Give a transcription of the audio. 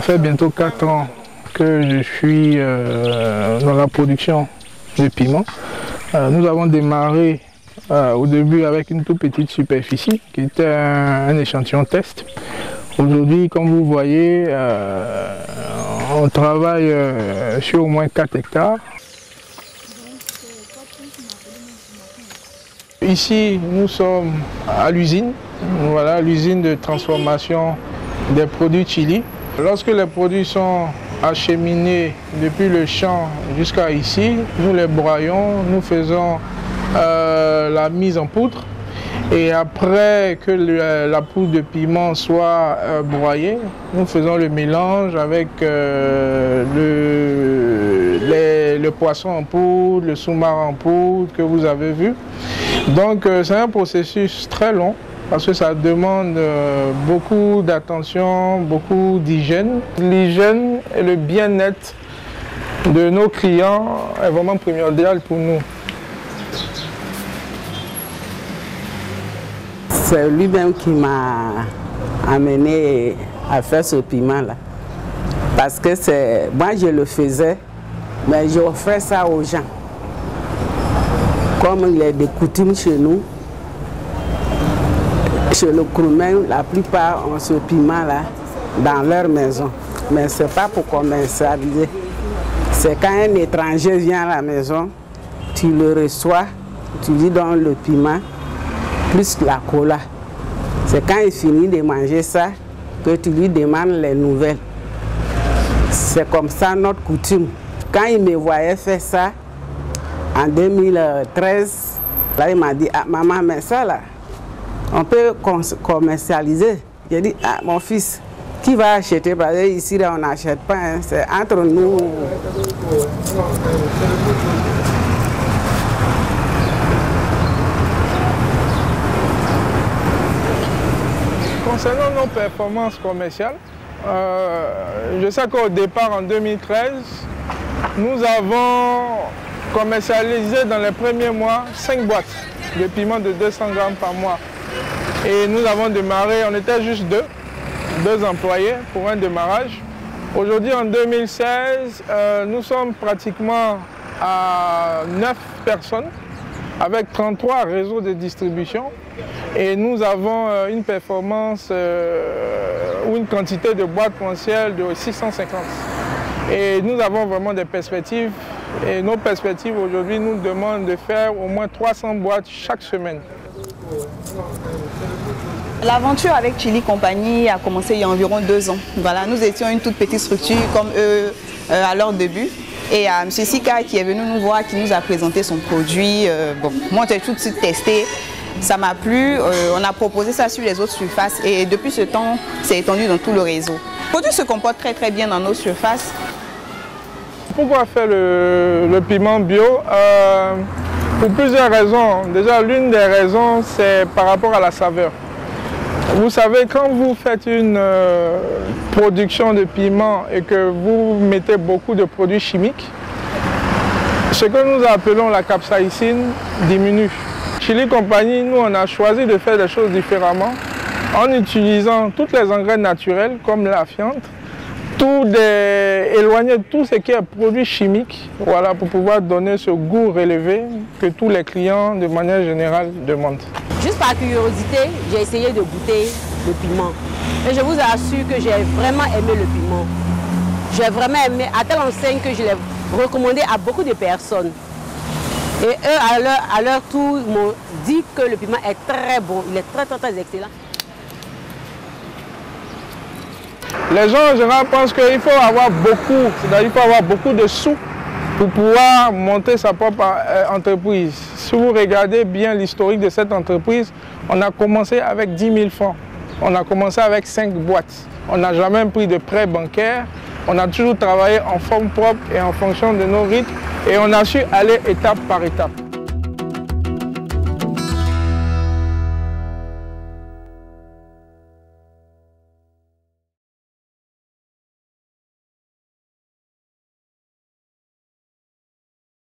fait bientôt 4 ans que je suis dans la production de piment. Nous avons démarré au début avec une toute petite superficie qui était un échantillon test. Aujourd'hui, comme vous voyez, on travaille sur au moins 4 hectares. Ici, nous sommes à l'usine, voilà, l'usine de transformation des produits chili. Lorsque les produits sont acheminés depuis le champ jusqu'à ici, nous les broyons, nous faisons la mise en poudre. Et après que la poudre de piment soit broyée, nous faisons le mélange avec le poisson en poudre, le sous-marin en poudre que vous avez vu. Donc c'est un processus très long parce que ça demande beaucoup d'attention, beaucoup d'hygiène. L'hygiène et le bien-être de nos clients est vraiment primordial pour nous. C'est lui-même qui m'a amené à faire ce piment-là. Parce que moi je le faisais, mais j'offrais ça aux gens. Comme il y a des coutumes chez nous, chez le Kroumen, la plupart ont ce piment-là dans leur maison. Mais ce n'est pas pour commercialiser. C'est quand un étranger vient à la maison, tu le reçois, tu lui donnes le piment, plus la cola. C'est quand il finit de manger ça que tu lui demandes les nouvelles. C'est comme ça notre coutume. Quand il me voyait faire ça, en 2013, là il m'a dit, ah maman, mais ça là, on peut commercialiser. J'ai dit, ah mon fils, qui va acheter? Parce que ici là, on n'achète pas, hein. C'est entre nous. Concernant nos performances commerciales, je sais qu'au départ en 2013, nous avons commercialisé dans les premiers mois 5 boîtes de piment de 200 grammes par mois. Et nous avons démarré, on était juste deux employés pour un démarrage. Aujourd'hui en 2016, nous sommes pratiquement à 9 personnes avec 33 réseaux de distribution. Et nous avons une performance ou une quantité de boîtes mensuelles de 650. Et nous avons vraiment des perspectives. Et nos perspectives aujourd'hui nous demandent de faire au moins 300 boîtes chaque semaine. L'aventure avec Chili Compagnie a commencé il y a environ 2 ans. Voilà, nous étions une toute petite structure comme eux à leur début. Et M. Sika qui est venu nous voir, qui nous a présenté son produit. Bon, moi j'ai tout de suite testé. Ça m'a plu, on a proposé ça sur les autres surfaces et depuis ce temps, c'est étendu dans tout le réseau. Le produit se comporte très très bien dans nos surfaces. Pourquoi faire le piment bio? Pour plusieurs raisons. Déjà, l'une des raisons, c'est par rapport à la saveur. Vous savez, quand vous faites une production de piment et que vous mettez beaucoup de produits chimiques, ce que nous appelons la capsaïcine diminue. Chili Compagnie, nous, on a choisi de faire des choses différemment en utilisant tous les engrais naturels comme la fiente, éloigner tout ce qui est produit chimique, voilà, pour pouvoir donner ce goût relevé que tous les clients, de manière générale, demandent. Juste par curiosité, j'ai essayé de goûter le piment. Et je vous assure que j'ai vraiment aimé le piment. J'ai vraiment aimé, à telle enseigne que je l'ai recommandé à beaucoup de personnes. Et eux, à leur tour, m'ont dit que le piment est très bon, il est très très très excellent. Les gens en général pensent qu'il faut avoir beaucoup, c'est-à-dire qu'il faut avoir beaucoup de sous pour pouvoir monter sa propre entreprise. Si vous regardez bien l'historique de cette entreprise, on a commencé avec 10 000 francs. On a commencé avec 5 boîtes. On n'a jamais pris de prêt bancaire. On a toujours travaillé en forme propre et en fonction de nos rythmes. Et on a su aller étape par étape.